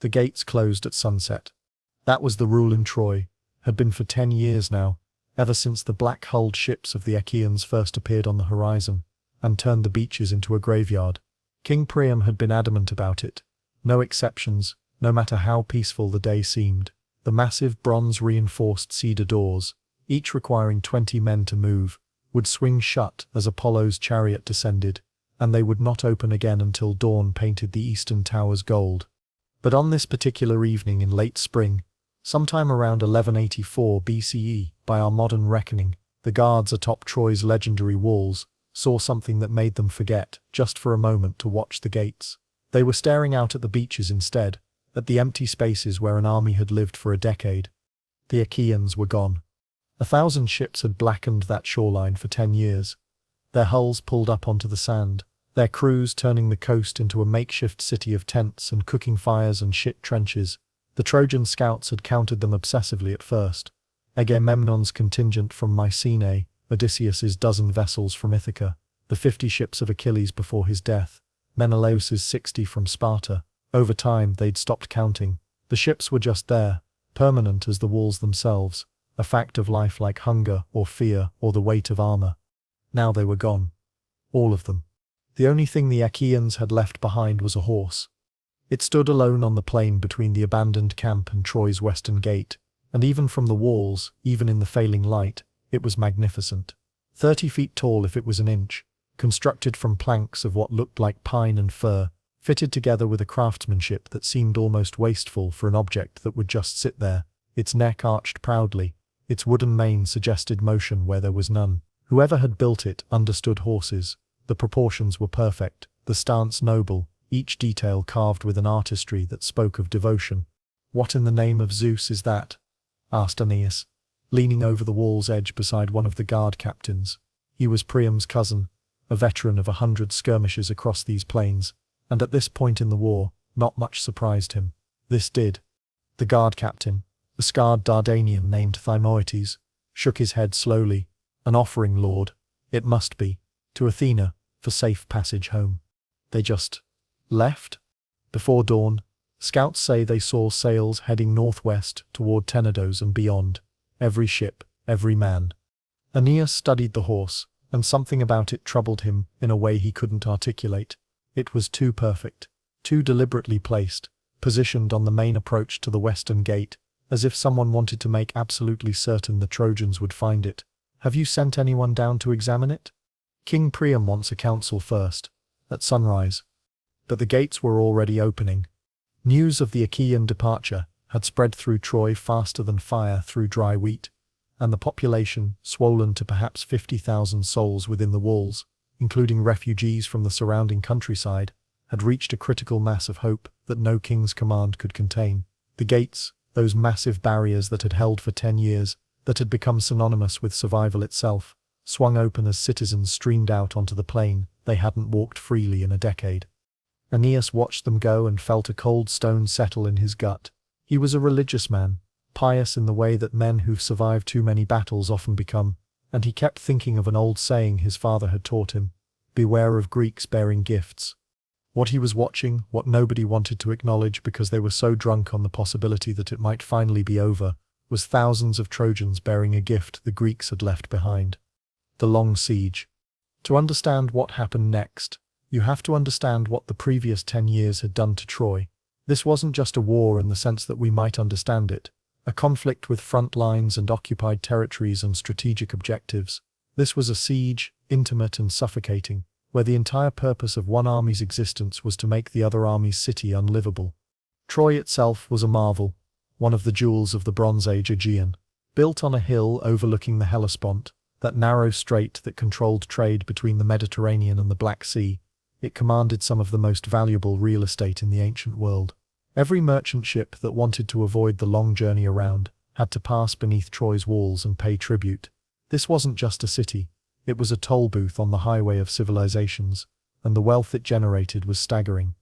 The gates closed at sunset. That was the rule in Troy, had been for 10 years now, ever since the black-hulled ships of the Achaeans first appeared on the horizon, and turned the beaches into a graveyard. King Priam had been adamant about it. No exceptions, no matter how peaceful the day seemed. The massive bronze-reinforced cedar doors, each requiring 20 men to move, would swing shut as Apollo's chariot descended, and they would not open again until dawn painted the eastern towers gold. But on this particular evening in late spring, sometime around 1184 BCE, by our modern reckoning, the guards atop Troy's legendary walls saw something that made them forget, just for a moment, to watch the gates. They were staring out at the beaches instead, at the empty spaces where an army had lived for a decade. The Achaeans were gone. 1,000 ships had blackened that shoreline for 10 years, their hulls pulled up onto the sand, their crews turning the coast into a makeshift city of tents and cooking fires and shit trenches. The Trojan scouts had counted them obsessively at first. Agamemnon's contingent from Mycenae, Odysseus's dozen vessels from Ithaca, the 50 ships of Achilles before his death, Menelaus's 60 from Sparta. Over time, they'd stopped counting. The ships were just there, permanent as the walls themselves, a fact of life like hunger or fear or the weight of armor. Now they were gone. All of them. The only thing the Achaeans had left behind was a horse. It stood alone on the plain between the abandoned camp and Troy's western gate, and even from the walls, even in the failing light, it was magnificent. 30 feet tall if it was an inch, constructed from planks of what looked like pine and fir, fitted together with a craftsmanship that seemed almost wasteful for an object that would just sit there. Its neck arched proudly, its wooden mane suggested motion where there was none. Whoever had built it understood horses. The proportions were perfect, the stance noble, each detail carved with an artistry that spoke of devotion. "What in the name of Zeus is that?" asked Aeneas, leaning over the wall's edge beside one of the guard captains. He was Priam's cousin, a veteran of 100 skirmishes across these plains, and at this point in the war, not much surprised him. This did. The guard captain, a scarred Dardanian named Thymoetes, shook his head slowly. "An offering, lord. It must be. To Athena, for safe passage home." They just left? Before dawn, scouts say they saw sails heading northwest toward Tenedos and beyond. Every ship, every man. Aeneas studied the horse, and something about it troubled him in a way he couldn't articulate. It was too perfect, too deliberately placed, positioned on the main approach to the western gate, as if someone wanted to make absolutely certain the Trojans would find it. "Have you sent anyone down to examine it? King Priam wants a council first, at sunrise." But the gates were already opening. News of the Achaean departure had spread through Troy faster than fire through dry wheat, and the population, swollen to perhaps 50,000 souls within the walls, including refugees from the surrounding countryside, had reached a critical mass of hope that no king's command could contain. The gates, those massive barriers that had held for 10 years, that had become synonymous with survival itself, swung open as citizens streamed out onto the plain they hadn't walked freely in a decade. Aeneas watched them go and felt a cold stone settle in his gut. He was a religious man, pious in the way that men who've survived too many battles often become, and he kept thinking of an old saying his father had taught him: "Beware of Greeks bearing gifts." What he was watching, what nobody wanted to acknowledge because they were so drunk on the possibility that it might finally be over, was thousands of Trojans bearing a gift the Greeks had left behind. The long siege. To understand what happened next, you have to understand what the previous 10 years had done to Troy. This wasn't just a war in the sense that we might understand it, a conflict with front lines and occupied territories and strategic objectives. This was a siege, intimate and suffocating, where the entire purpose of one army's existence was to make the other army's city unlivable. Troy itself was a marvel, one of the jewels of the Bronze Age Aegean. Built on a hill overlooking the Hellespont, that narrow strait that controlled trade between the Mediterranean and the Black Sea, it commanded some of the most valuable real estate in the ancient world. Every merchant ship that wanted to avoid the long journey around had to pass beneath Troy's walls and pay tribute. This wasn't just a city, it was a toll booth on the highway of civilizations, and the wealth it generated was staggering.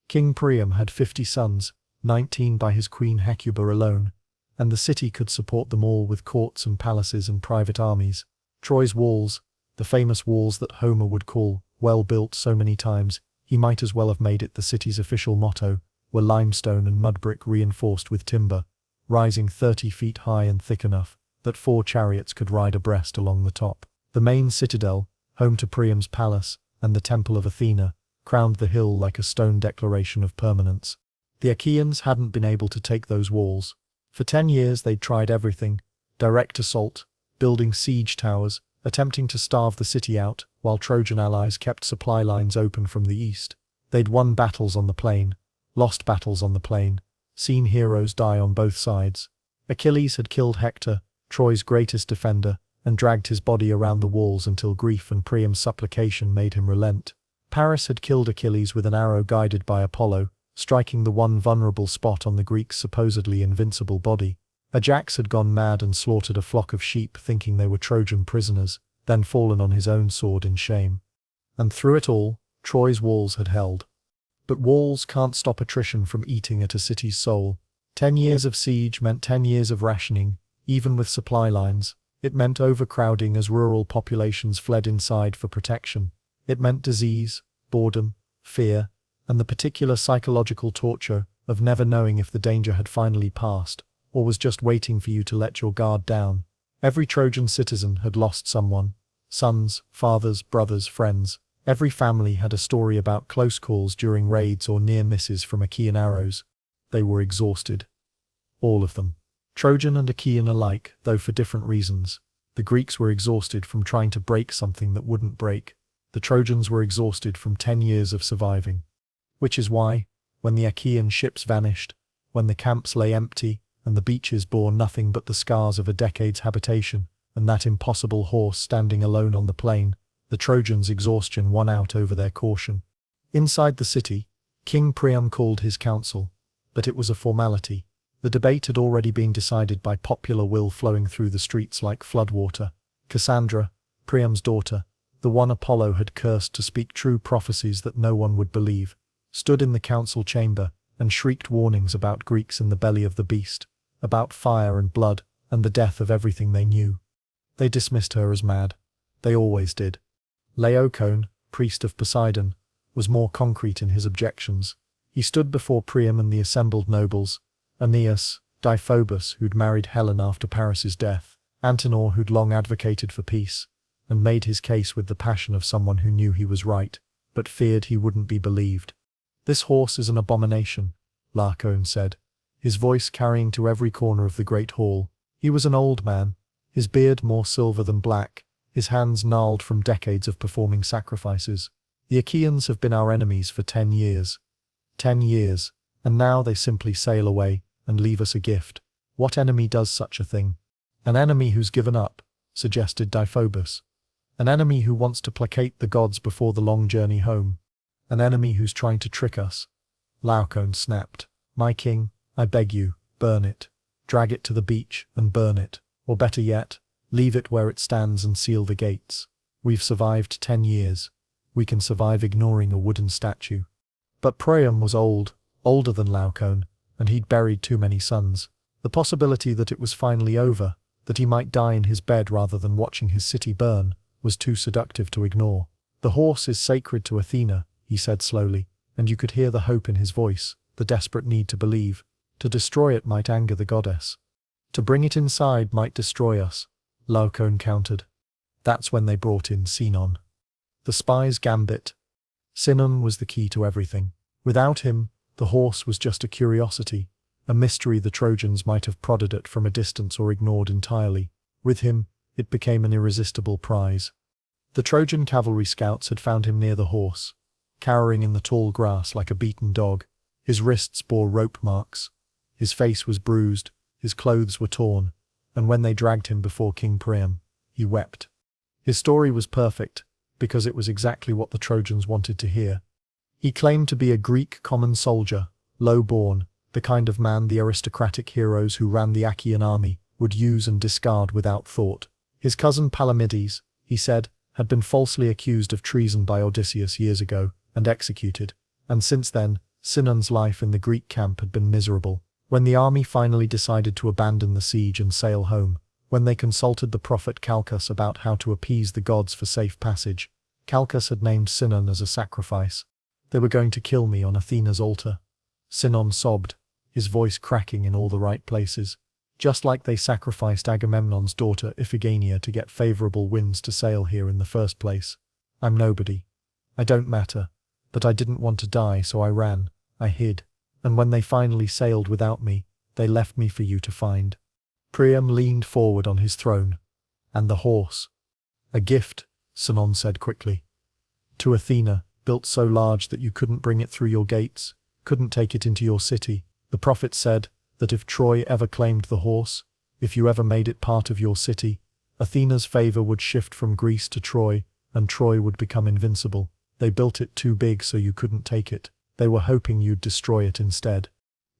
King Priam had 50 sons, 19 by his queen Hecuba alone, and the city could support them all with courts and palaces and private armies. Troy's walls, the famous walls that Homer would call well built so many times, he might as well have made it the city's official motto, were limestone and mud brick reinforced with timber, rising 30 feet high and thick enough that 4 chariots could ride abreast along the top. The main citadel, home to Priam's palace and the temple of Athena, crowned the hill like a stone declaration of permanence. The Achaeans hadn't been able to take those walls. For 10 years they'd tried everything: direct assault, building siege towers, attempting to starve the city out, while Trojan allies kept supply lines open from the east. They'd won battles on the plain, lost battles on the plain, seen heroes die on both sides. Achilles had killed Hector, Troy's greatest defender, and dragged his body around the walls until grief and Priam's supplication made him relent. Paris had killed Achilles with an arrow guided by Apollo, striking the one vulnerable spot on the Greeks' supposedly invincible body. Ajax had gone mad and slaughtered a flock of sheep thinking they were Trojan prisoners, then fallen on his own sword in shame. And through it all, Troy's walls had held. But walls can't stop attrition from eating at a city's soul. 10 years of siege meant 10 years of rationing, even with supply lines. It meant overcrowding as rural populations fled inside for protection. It meant disease, boredom, fear, and the particular psychological torture of never knowing if the danger had finally passed, or was just waiting for you to let your guard down. Every Trojan citizen had lost someone: sons, fathers, brothers, friends. Every family had a story about close calls during raids or near misses from Achaean arrows. They were exhausted. All of them. Trojan and Achaean alike, though for different reasons. The Greeks were exhausted from trying to break something that wouldn't break. The Trojans were exhausted from 10 years of surviving. Which is why, when the Achaean ships vanished, when the camps lay empty, and the beaches bore nothing but the scars of a decade's habitation, and that impossible horse standing alone on the plain, the Trojans' exhaustion won out over their caution. Inside the city, King Priam called his council, but it was a formality. The debate had already been decided by popular will flowing through the streets like floodwater. Cassandra, Priam's daughter, the one Apollo had cursed to speak true prophecies that no one would believe, stood in the council chamber and shrieked warnings about Greeks in the belly of the beast, about fire and blood, and the death of everything they knew. They dismissed her as mad. They always did. Laocoon, priest of Poseidon, was more concrete in his objections. He stood before Priam and the assembled nobles: Aeneas, Deiphobus, who'd married Helen after Paris's death, Antenor, who'd long advocated for peace, and made his case with the passion of someone who knew he was right, but feared he wouldn't be believed. "This horse is an abomination," Laocoon said, his voice carrying to every corner of the great hall. He was an old man, his beard more silver than black, his hands gnarled from decades of performing sacrifices. "The Achaeans have been our enemies for 10 years. 10 years, and now they simply sail away and leave us a gift. What enemy does such a thing?" "An enemy who's given up," suggested Deiphobus. "An enemy who wants to placate the gods before the long journey home. An enemy who's trying to trick us." Laocoon snapped. "My king, I beg you, burn it. Drag it to the beach and burn it. Or better yet, leave it where it stands and seal the gates. We've survived 10 years. We can survive ignoring a wooden statue." But Priam was old, older than Laocoon, and he'd buried too many sons. The possibility that it was finally over, that he might die in his bed rather than watching his city burn, was too seductive to ignore. "The horse is sacred to Athena," he said slowly, and you could hear the hope in his voice, the desperate need to believe. "To destroy it might anger the goddess. To bring it inside might destroy us," Laocoon countered. That's when they brought in Sinon. The spy's gambit. Sinon was the key to everything. Without him, the horse was just a curiosity, a mystery the Trojans might have prodded at from a distance or ignored entirely. With him, it became an irresistible prize. The Trojan cavalry scouts had found him near the horse, cowering in the tall grass like a beaten dog. His wrists bore rope marks. His face was bruised, his clothes were torn, and when they dragged him before King Priam, he wept. His story was perfect, because it was exactly what the Trojans wanted to hear. He claimed to be a Greek common soldier, low-born, the kind of man the aristocratic heroes who ran the Achaean army would use and discard without thought. His cousin Palamedes, he said, had been falsely accused of treason by Odysseus years ago, and executed, and since then, Sinon's life in the Greek camp had been miserable. When the army finally decided to abandon the siege and sail home, when they consulted the prophet Calchas about how to appease the gods for safe passage, Calchas had named Sinon as a sacrifice. "They were going to kill me on Athena's altar," Sinon sobbed, his voice cracking in all the right places. Just like they sacrificed Agamemnon's daughter Iphigenia to get favorable winds to sail here in the first place. I'm nobody. I don't matter. But I didn't want to die, so I ran. I hid. And when they finally sailed without me, they left me for you to find. Priam leaned forward on his throne. And the horse. A gift, Sinon said quickly. To Athena, built so large that you couldn't bring it through your gates, couldn't take it into your city. The prophet said that if Troy ever claimed the horse, if you ever made it part of your city, Athena's favor would shift from Greece to Troy, and Troy would become invincible. They built it too big so you couldn't take it. They were hoping you'd destroy it instead.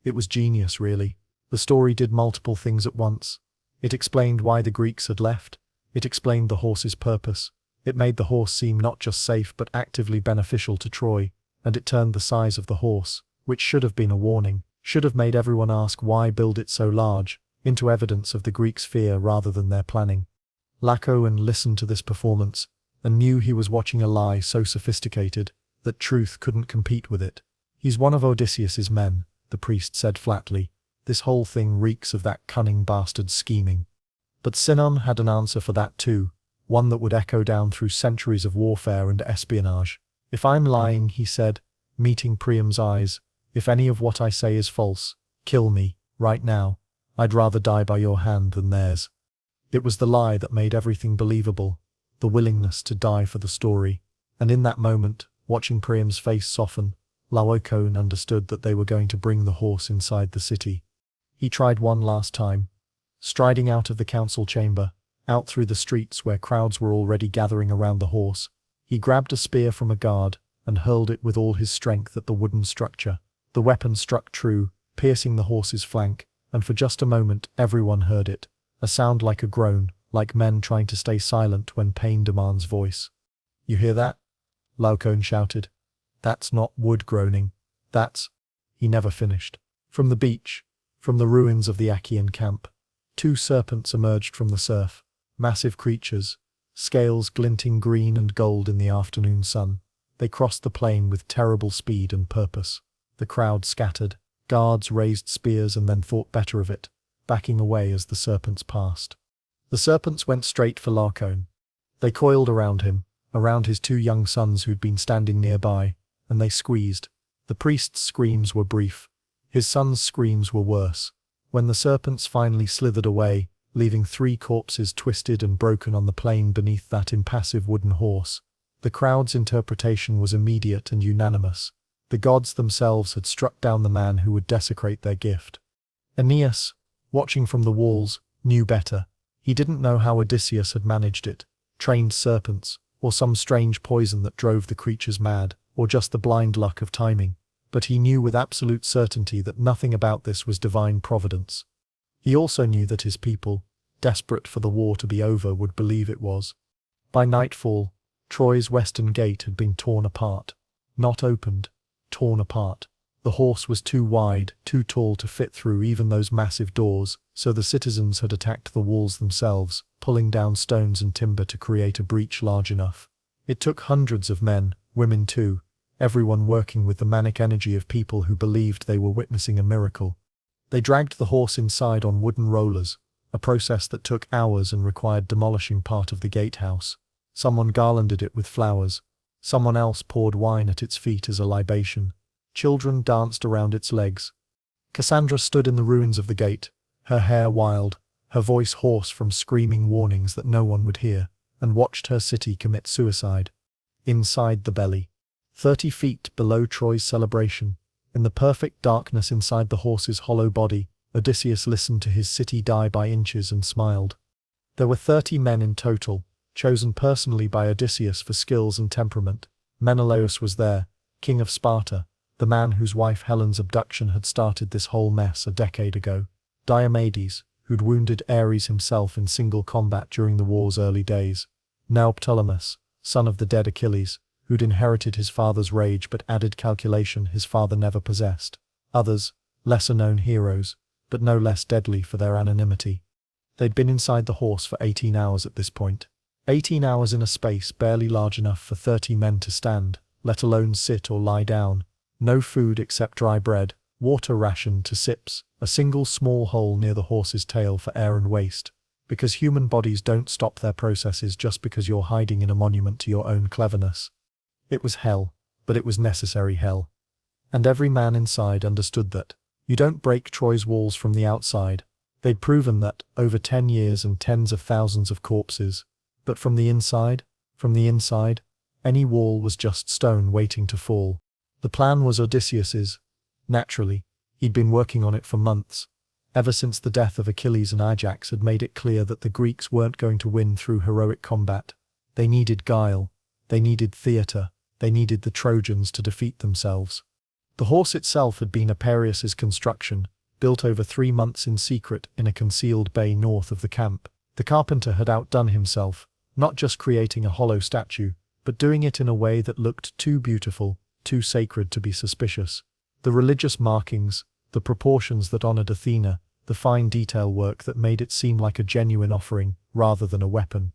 It was genius, really. The story did multiple things at once. It explained why the Greeks had left. It explained the horse's purpose. It made the horse seem not just safe but actively beneficial to Troy, and it turned the size of the horse, which should have been a warning, should have made everyone ask why build it so large, into evidence of the Greeks' fear rather than their planning. Laocoon listened to this performance, and knew he was watching a lie so sophisticated that truth couldn't compete with it. He's one of Odysseus's men, the priest said flatly. This whole thing reeks of that cunning bastard's scheming. But Sinon had an answer for that too, one that would echo down through centuries of warfare and espionage. If I'm lying, he said, meeting Priam's eyes, if any of what I say is false, kill me, right now. I'd rather die by your hand than theirs. It was the lie that made everything believable, the willingness to die for the story. And in that moment, watching Priam's face soften, Laocoon understood that they were going to bring the horse inside the city. He tried one last time, striding out of the council chamber, out through the streets where crowds were already gathering around the horse. He grabbed a spear from a guard and hurled it with all his strength at the wooden structure. The weapon struck true, piercing the horse's flank, and for just a moment everyone heard it, a sound like a groan, like men trying to stay silent when pain demands voice. You hear that? Laocoon shouted. That's not wood groaning. That's... He never finished. From the beach, from the ruins of the Achaean camp, two serpents emerged from the surf, massive creatures, scales glinting green and gold in the afternoon sun. They crossed the plain with terrible speed and purpose. The crowd scattered, guards raised spears and then thought better of it, backing away as the serpents passed. The serpents went straight for Laocoon. They coiled around him, around his two young sons who'd been standing nearby, and they squeezed. The priest's screams were brief. His son's screams were worse. When the serpents finally slithered away, leaving three corpses twisted and broken on the plain beneath that impassive wooden horse, the crowd's interpretation was immediate and unanimous. The gods themselves had struck down the man who would desecrate their gift. Aeneas, watching from the walls, knew better. He didn't know how Odysseus had managed it, trained serpents, or some strange poison that drove the creatures mad, or just the blind luck of timing. But he knew with absolute certainty that nothing about this was divine providence. He also knew that his people, desperate for the war to be over, would believe it was. By nightfall, Troy's western gate had been torn apart. Not opened, torn apart. The horse was too wide, too tall to fit through even those massive doors, so the citizens had attacked the walls themselves, pulling down stones and timber to create a breach large enough. It took hundreds of men, women too, everyone working with the manic energy of people who believed they were witnessing a miracle. They dragged the horse inside on wooden rollers, a process that took hours and required demolishing part of the gatehouse. Someone garlanded it with flowers. Someone else poured wine at its feet as a libation. Children danced around its legs. Cassandra stood in the ruins of the gate, her hair wild, her voice hoarse from screaming warnings that no one would hear, and watched her city commit suicide. Inside the belly, 30 feet below Troy's celebration, in the perfect darkness inside the horse's hollow body, Odysseus listened to his city die by inches and smiled. There were 30 men in total, chosen personally by Odysseus for skills and temperament. Menelaus was there, king of Sparta, the man whose wife Helen's abduction had started this whole mess a decade ago. Diomedes, who'd wounded Ares himself in single combat during the war's early days. Neoptolemus, son of the dead Achilles, who'd inherited his father's rage but added calculation his father never possessed. Others, lesser-known heroes, but no less deadly for their anonymity. They'd been inside the horse for 18 hours at this point. 18 hours in a space barely large enough for 30 men to stand, let alone sit or lie down. No food except dry bread, water rationed to sips, a single small hole near the horse's tail for air and waste. Because human bodies don't stop their processes just because you're hiding in a monument to your own cleverness. It was hell, but it was necessary hell. And every man inside understood that. You don't break Troy's walls from the outside. They'd proven that, over 10 years and tens of thousands of corpses. But from the inside, any wall was just stone waiting to fall. The plan was Odysseus's. Naturally, he'd been working on it for months. Ever since the death of Achilles and Ajax had made it clear that the Greeks weren't going to win through heroic combat. They needed guile. They needed theatre. They needed the Trojans to defeat themselves. The horse itself had been Apeius's construction, built over 3 months in secret in a concealed bay north of the camp. The carpenter had outdone himself, not just creating a hollow statue, but doing it in a way that looked too beautiful, too sacred to be suspicious. The religious markings, the proportions that honored Athena, the fine detail work that made it seem like a genuine offering, rather than a weapon.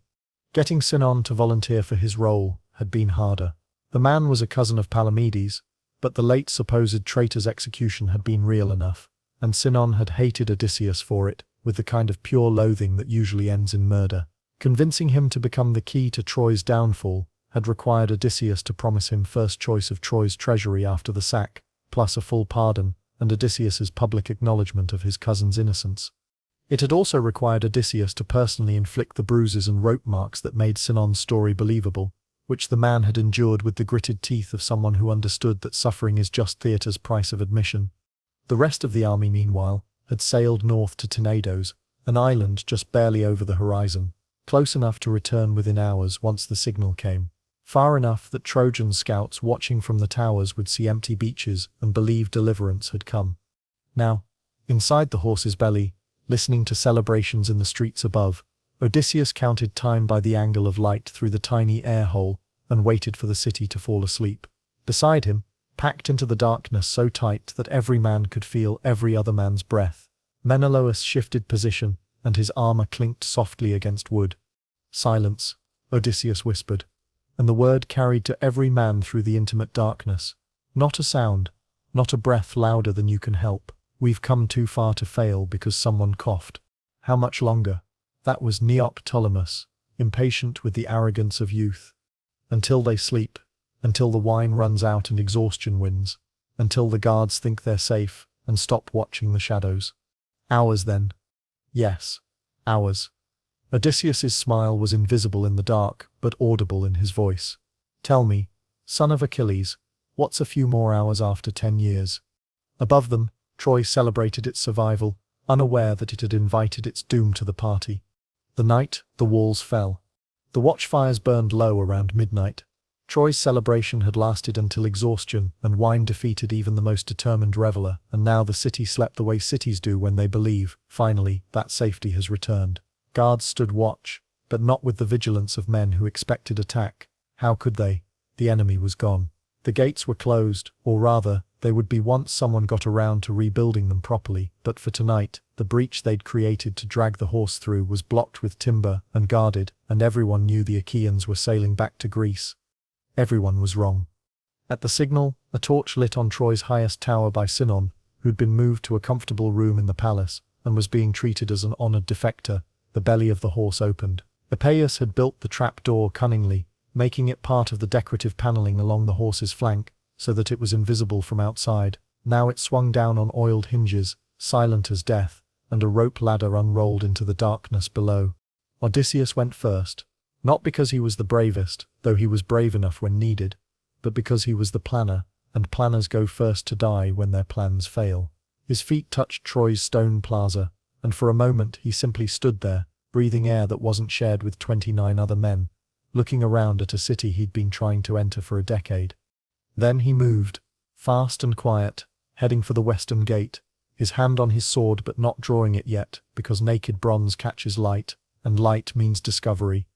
Getting Sinon to volunteer for his role had been harder. The man was a cousin of Palamedes, but the late supposed traitor's execution had been real enough, and Sinon had hated Odysseus for it, with the kind of pure loathing that usually ends in murder. Convincing him to become the key to Troy's downfall had required Odysseus to promise him first choice of Troy's treasury after the sack, plus a full pardon, and Odysseus's public acknowledgement of his cousin's innocence. It had also required Odysseus to personally inflict the bruises and rope marks that made Sinon's story believable, which the man had endured with the gritted teeth of someone who understood that suffering is just theatre's price of admission. The rest of the army, meanwhile, had sailed north to Tenedos, an island just barely over the horizon, close enough to return within hours once the signal came. Far enough that Trojan scouts watching from the towers would see empty beaches and believe deliverance had come. Now, inside the horse's belly, listening to celebrations in the streets above, Odysseus counted time by the angle of light through the tiny air hole and waited for the city to fall asleep. Beside him, packed into the darkness so tight that every man could feel every other man's breath, Menelaus shifted position and his armor clinked softly against wood. "Silence," Odysseus whispered, and the word carried to every man through the intimate darkness. "Not a sound, not a breath louder than you can help. We've come too far to fail because someone coughed." How much longer? That was Neoptolemus, impatient with the arrogance of youth. Until they sleep, until the wine runs out and exhaustion wins, until the guards think they're safe and stop watching the shadows. Hours then. Yes, hours. Odysseus's smile was invisible in the dark, but audible in his voice. "Tell me, son of Achilles, what's a few more hours after 10 years?" Above them, Troy celebrated its survival, unaware that it had invited its doom to the party. The night, the walls fell. The watchfires burned low around midnight. Troy's celebration had lasted until exhaustion, and wine defeated even the most determined reveler, and now the city slept the way cities do when they believe, finally, that safety has returned. Guards stood watch, but not with the vigilance of men who expected attack. How could they? The enemy was gone. The gates were closed, or rather, they would be once someone got around to rebuilding them properly, but for tonight, the breach they'd created to drag the horse through was blocked with timber and guarded, and everyone knew the Achaeans were sailing back to Greece. Everyone was wrong. At the signal, a torch lit on Troy's highest tower by Sinon, who'd been moved to a comfortable room in the palace, and was being treated as an honored defector. The belly of the horse opened. Epeius had built the trap-door cunningly, making it part of the decorative paneling along the horse's flank, so that it was invisible from outside. Now it swung down on oiled hinges, silent as death, and a rope ladder unrolled into the darkness below. Odysseus went first, not because he was the bravest, though he was brave enough when needed, but because he was the planner, and planners go first to die when their plans fail. His feet touched Troy's stone plaza, and for a moment he simply stood there, breathing air that wasn't shared with 29 other men, looking around at a city he'd been trying to enter for a decade. Then he moved, fast and quiet, heading for the western gate, his hand on his sword but not drawing it yet, because naked bronze catches light, and light means discovery.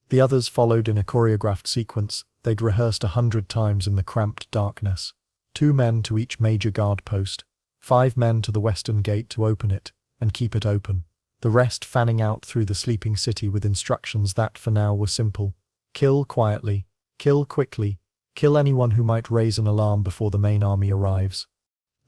The others followed in a choreographed sequence they'd rehearsed 100 times in the cramped darkness. 2 men to each major guard post, 5 men to the western gate to open it, and keep it open. The rest fanning out through the sleeping city with instructions that for now were simple. Kill quietly, kill quickly, kill anyone who might raise an alarm before the main army arrives.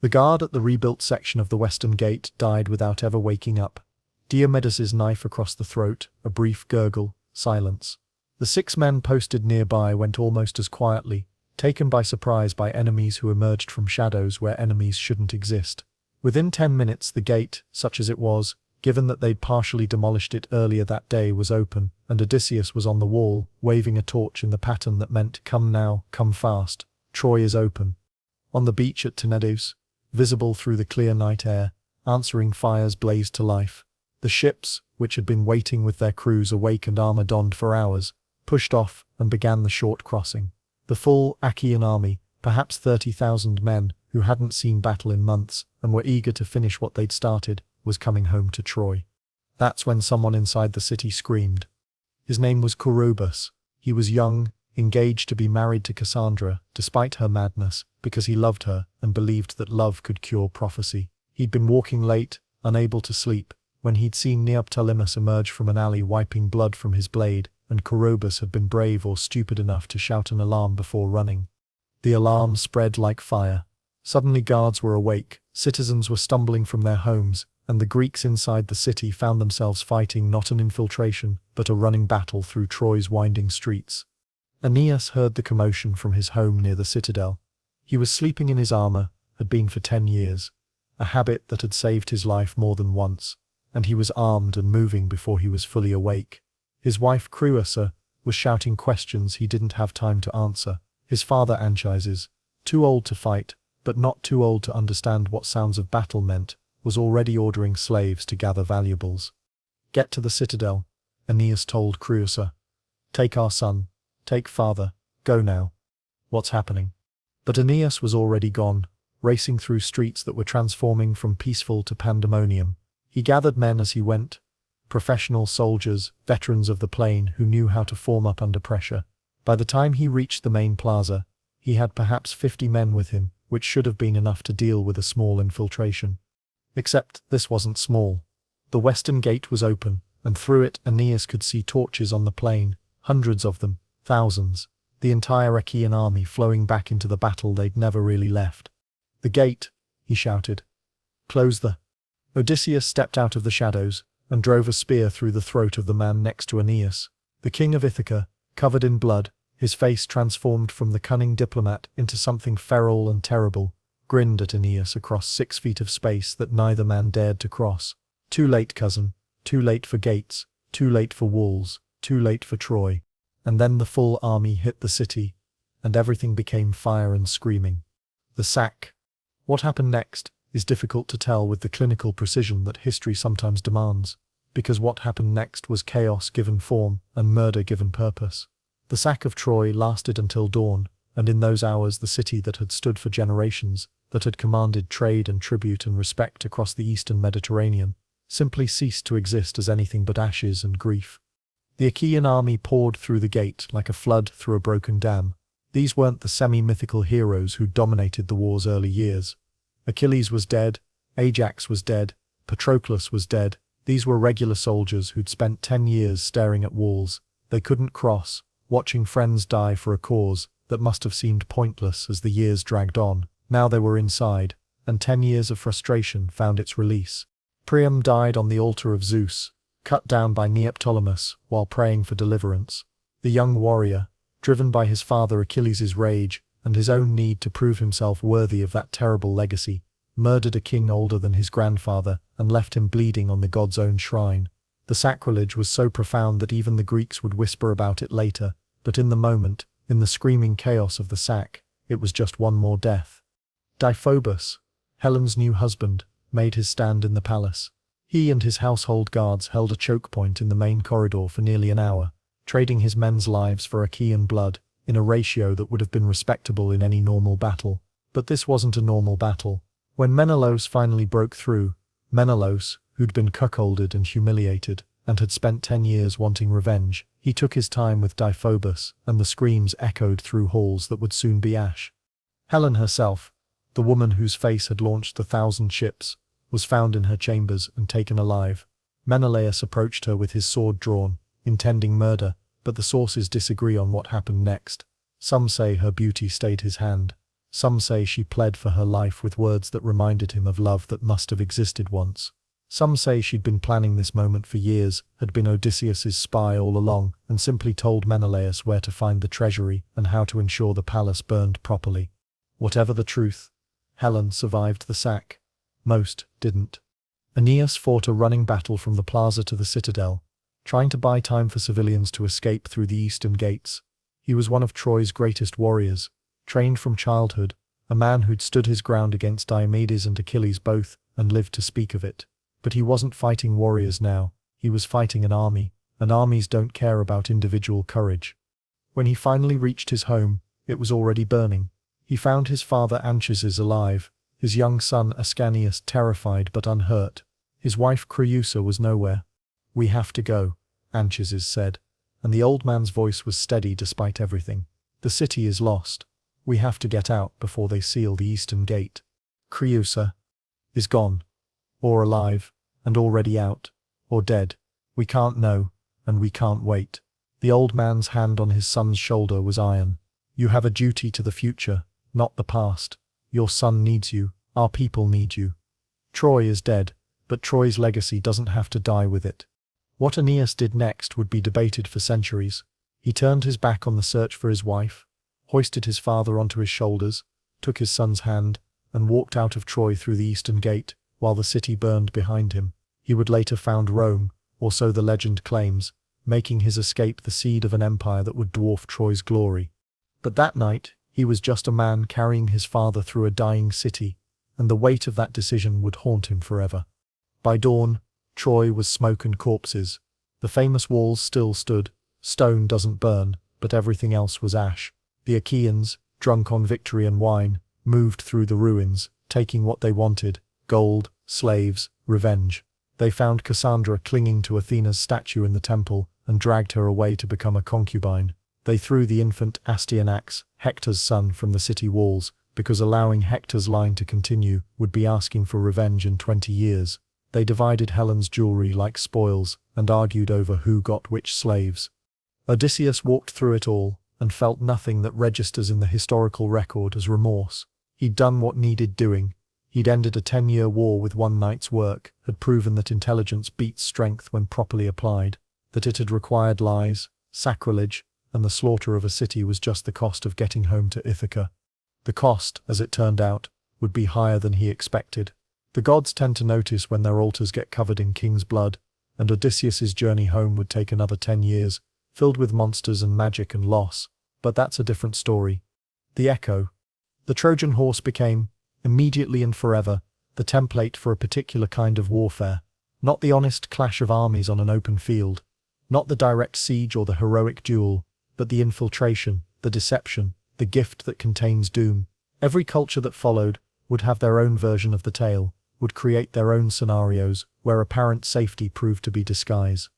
The guard at the rebuilt section of the western gate died without ever waking up. Diomedes's knife across the throat, a brief gurgle, silence. The 6 men posted nearby went almost as quietly, taken by surprise by enemies who emerged from shadows where enemies shouldn't exist. Within 10 minutes the gate, such as it was, given that they'd partially demolished it earlier that day, was open, and Odysseus was on the wall, waving a torch in the pattern that meant, "Come now, come fast, Troy is open." On the beach at Tenedos, visible through the clear night air, answering fires blazed to life. The ships, which had been waiting with their crews awake and armor donned for hours, pushed off and began the short crossing. The full Achaean army, perhaps 30,000 men, who hadn't seen battle in months and were eager to finish what they'd started, was coming home to Troy. That's when someone inside the city screamed. His name was Corobus. He was young, engaged to be married to Cassandra, despite her madness, because he loved her and believed that love could cure prophecy. He'd been walking late, unable to sleep, when he'd seen Neoptolemus emerge from an alley wiping blood from his blade, and Corobus had been brave or stupid enough to shout an alarm before running. The alarm spread like fire. Suddenly guards were awake, citizens were stumbling from their homes, and the Greeks inside the city found themselves fighting not an infiltration, but a running battle through Troy's winding streets. Aeneas heard the commotion from his home near the citadel. He was sleeping in his armor, had been for 10 years, a habit that had saved his life more than once, and he was armed and moving before he was fully awake. His wife Creusa was shouting questions he didn't have time to answer. His father Anchises, too old to fight, but not too old to understand what sounds of battle meant, was already ordering slaves to gather valuables. "Get to the citadel," Aeneas told Creusa. "Take our son, take father, go now." "What's happening?" But Aeneas was already gone, racing through streets that were transforming from peaceful to pandemonium. He gathered men as he went, professional soldiers, veterans of the plain who knew how to form up under pressure. By the time he reached the main plaza, he had perhaps 50 men with him, which should have been enough to deal with a small infiltration. Except this wasn't small. The western gate was open, and through it Aeneas could see torches on the plain, hundreds of them, thousands, the entire Achaean army flowing back into the battle they'd never really left. "The gate," he shouted. "Close the—" Odysseus stepped out of the shadows and drove a spear through the throat of the man next to Aeneas. The king of Ithaca, covered in blood, his face transformed from the cunning diplomat into something feral and terrible, grinned at Aeneas across 6 feet of space that neither man dared to cross. "Too late, cousin. Too late for gates, too late for walls, too late for Troy." And then the full army hit the city, and everything became fire and screaming. The sack. What happened next is difficult to tell with the clinical precision that history sometimes demands, because what happened next was chaos given form and murder given purpose. The sack of Troy lasted until dawn, and in those hours the city that had stood for generations, that had commanded trade and tribute and respect across the eastern Mediterranean, simply ceased to exist as anything but ashes and grief. The Achaean army poured through the gate like a flood through a broken dam. These weren't the semi-mythical heroes who dominated the war's early years. Achilles was dead, Ajax was dead, Patroclus was dead. These were regular soldiers who'd spent 10 years staring at walls they couldn't cross, watching friends die for a cause that must have seemed pointless as the years dragged on. Now they were inside, and 10 years of frustration found its release. Priam died on the altar of Zeus, cut down by Neoptolemus while praying for deliverance. The young warrior, driven by his father Achilles' rage and his own need to prove himself worthy of that terrible legacy, murdered a king older than his grandfather and left him bleeding on the god's own shrine. The sacrilege was so profound that even the Greeks would whisper about it later, but in the moment, in the screaming chaos of the sack, it was just one more death. Deiphobus, Helen's new husband, made his stand in the palace. He and his household guards held a choke point in the main corridor for nearly an hour, trading his men's lives for Achaean blood, in a ratio that would have been respectable in any normal battle. But this wasn't a normal battle. When Menelaus finally broke through, Menelaus, who'd been cuckolded and humiliated, and had spent 10 years wanting revenge, he took his time with Deiphobus, and the screams echoed through halls that would soon be ash. Helen herself, the woman whose face had launched the 1,000 ships, was found in her chambers and taken alive. Menelaus approached her with his sword drawn, intending murder, but the sources disagree on what happened next. Some say her beauty stayed his hand. Some say she pled for her life with words that reminded him of love that must have existed once. Some say she'd been planning this moment for years, had been Odysseus's spy all along, and simply told Menelaus where to find the treasury and how to ensure the palace burned properly. Whatever the truth, Helen survived the sack. Most didn't. Aeneas fought a running battle from the plaza to the citadel, trying to buy time for civilians to escape through the eastern gates. He was one of Troy's greatest warriors, trained from childhood, a man who'd stood his ground against Diomedes and Achilles both, and lived to speak of it. But he wasn't fighting warriors now, he was fighting an army, and armies don't care about individual courage. When he finally reached his home, it was already burning. He found his father Anchises alive, his young son Ascanius terrified but unhurt. His wife Creusa was nowhere. "We have to go," Anchises said, and the old man's voice was steady despite everything. "The city is lost. We have to get out before they seal the eastern gate. Creusa is gone. Or alive, and already out, or dead. We can't know, and we can't wait." The old man's hand on his son's shoulder was iron. "You have a duty to the future, not the past. Your son needs you, our people need you. Troy is dead, but Troy's legacy doesn't have to die with it." What Aeneas did next would be debated for centuries. He turned his back on the search for his wife, hoisted his father onto his shoulders, took his son's hand, and walked out of Troy through the eastern gate, while the city burned behind him. He would later found Rome, or so the legend claims, making his escape the seed of an empire that would dwarf Troy's glory. But that night, he was just a man carrying his father through a dying city, and the weight of that decision would haunt him forever. By dawn, Troy was smoke and corpses. The famous walls still stood. Stone doesn't burn, but everything else was ash. The Achaeans, drunk on victory and wine, moved through the ruins, taking what they wanted: gold, slaves, revenge. They found Cassandra clinging to Athena's statue in the temple, and dragged her away to become a concubine. They threw the infant Astyanax, Hector's son, from the city walls, because allowing Hector's line to continue would be asking for revenge in 20 years. They divided Helen's jewelry like spoils, and argued over who got which slaves. Odysseus walked through it all, and felt nothing that registers in the historical record as remorse. He'd done what needed doing. He'd ended a 10-year war with one night's work, had proven that intelligence beats strength when properly applied, that it had required lies, sacrilege, and the slaughter of a city was just the cost of getting home to Ithaca. The cost, as it turned out, would be higher than he expected. The gods tend to notice when their altars get covered in king's blood, and Odysseus's journey home would take another 10 years, filled with monsters and magic and loss. But that's a different story. The Echo. The Trojan Horse became, immediately and forever, the template for a particular kind of warfare. Not the honest clash of armies on an open field, not the direct siege or the heroic duel, but the infiltration, the deception, the gift that contains doom. Every culture that followed would have their own version of the tale, would create their own scenarios where apparent safety proved to be disguise.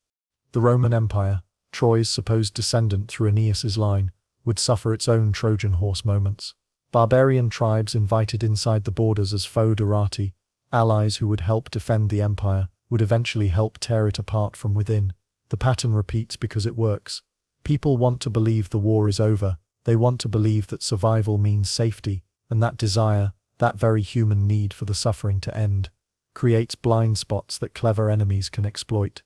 The Roman Empire, Troy's supposed descendant through Aeneas's line, would suffer its own Trojan Horse moments. Barbarian tribes invited inside the borders as foederati, allies who would help defend the empire, would eventually help tear it apart from within. The pattern repeats because it works. People want to believe the war is over. They want to believe that survival means safety, and that desire, that very human need for the suffering to end, creates blind spots that clever enemies can exploit.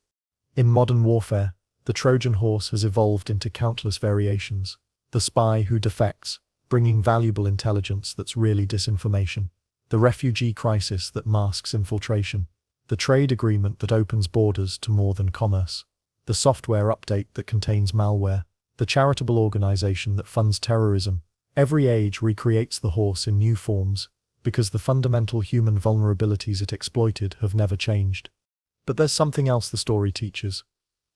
In modern warfare, the Trojan Horse has evolved into countless variations. The spy who defects, bringing valuable intelligence that's really disinformation. The refugee crisis that masks infiltration. The trade agreement that opens borders to more than commerce. The software update that contains malware. The charitable organization that funds terrorism. Every age recreates the horse in new forms, because the fundamental human vulnerabilities it exploited have never changed. But there's something else the story teaches.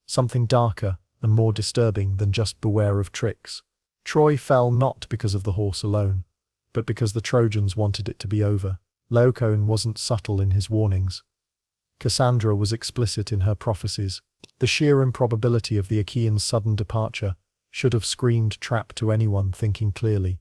Something darker and more disturbing than just beware of tricks. Troy fell not because of the horse alone, but because the Trojans wanted it to be over. Laocoon wasn't subtle in his warnings. Cassandra was explicit in her prophecies. The sheer improbability of the Achaeans' sudden departure should have screamed trap to anyone thinking clearly.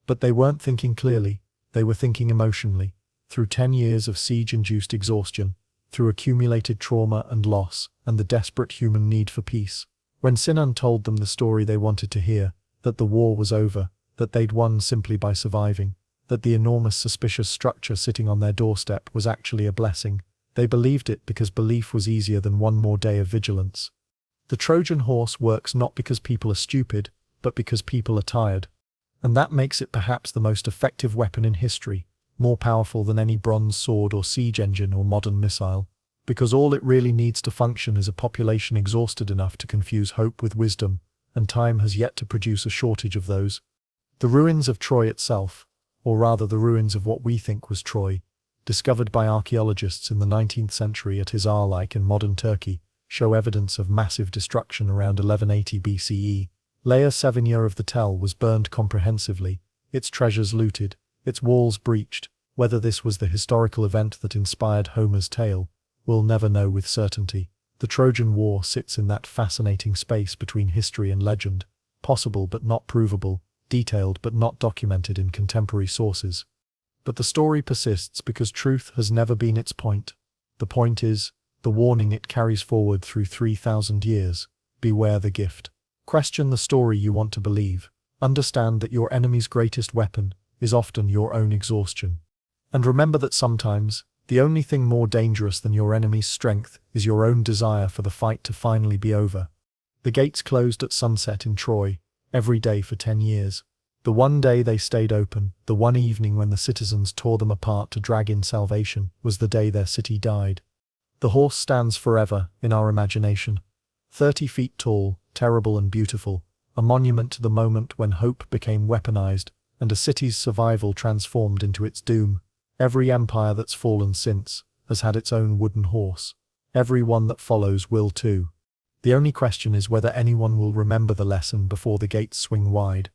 But they weren't thinking clearly, they were thinking emotionally, through 10 years of siege-induced exhaustion, through accumulated trauma and loss, and the desperate human need for peace. When Sinon told them the story they wanted to hear, that the war was over, that they'd won simply by surviving, that the enormous suspicious structure sitting on their doorstep was actually a blessing. They believed it because belief was easier than one more day of vigilance. The Trojan horse works not because people are stupid, but because people are tired. And that makes it perhaps the most effective weapon in history, more powerful than any bronze sword or siege engine or modern missile. Because all it really needs to function is a population exhausted enough to confuse hope with wisdom, and time has yet to produce a shortage of those. The ruins of Troy itself, or rather the ruins of what we think was Troy, discovered by archaeologists in the 19th century at Hisarlik in modern Turkey, show evidence of massive destruction around 1180 BCE. Layer 7 year of the Tell was burned comprehensively, its treasures looted, its walls breached. Whether this was the historical event that inspired Homer's tale, we'll never know with certainty. The Trojan War sits in that fascinating space between history and legend, possible but not provable, detailed but not documented in contemporary sources. But the story persists because truth has never been its point. The point is, the warning it carries forward through 3,000 years. Beware the gift. Question the story you want to believe. Understand that your enemy's greatest weapon is often your own exhaustion. And remember that sometimes, the only thing more dangerous than your enemy's strength is your own desire for the fight to finally be over. The gates closed at sunset in Troy, every day for 10 years. The one day they stayed open, the one evening when the citizens tore them apart to drag in salvation, was the day their city died. The horse stands forever in our imagination. 30 feet tall, terrible and beautiful, a monument to the moment when hope became weaponized, and a city's survival transformed into its doom. Every empire that's fallen since has had its own wooden horse. Every one that follows will too. The only question is whether anyone will remember the lesson before the gates swing wide.